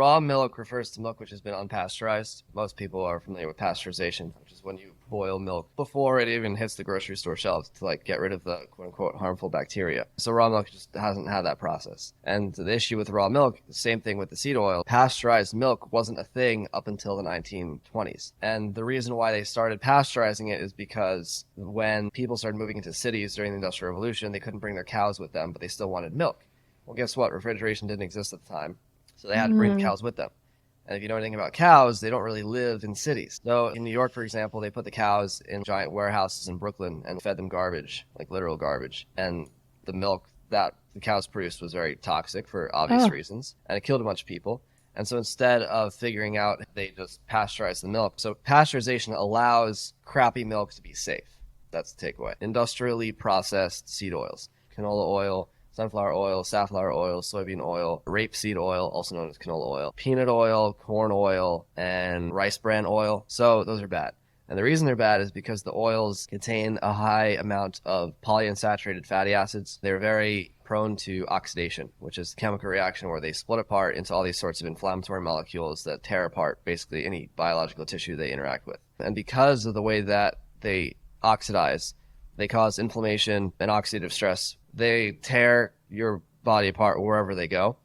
raw milk refers to milk which has been unpasteurized. Most people are familiar with pasteurization, which is when you boil milk before it even hits the grocery store shelves to like get rid of the quote unquote harmful bacteria. So raw milk just hasn't had that process. And the issue with raw milk, the same thing with the seed oil. Pasteurized milk wasn't a thing up until the 1920s. And the reason why they started pasteurizing it is because when people started moving into cities during the Industrial Revolution, they couldn't bring their cows with them, but they still wanted milk. Well, guess what? Refrigeration didn't exist at the time. So they had to bring the cows with them. And if you know anything about cows, they don't really live in cities. So in New York, for example, they put the cows in giant warehouses in Brooklyn and fed them garbage, like literal garbage. And the milk that the cows produced was very toxic for obvious reasons. And it killed a bunch of people. And so instead of figuring out, they just pasteurized the milk. So pasteurization allows crappy milk to be safe. That's the takeaway. Industrially processed seed oils, canola oil, sunflower oil, safflower oil, soybean oil, rapeseed oil, also known as canola oil, peanut oil, corn oil, and rice bran oil. So those are bad. And the reason they're bad is because the oils contain a high amount of polyunsaturated fatty acids. They're very prone to oxidation, which is a chemical reaction where they split apart into all these sorts of inflammatory molecules that tear apart basically any biological tissue they interact with. And because of the way that they oxidize, they cause inflammation and oxidative stress. They tear your body apart wherever they go.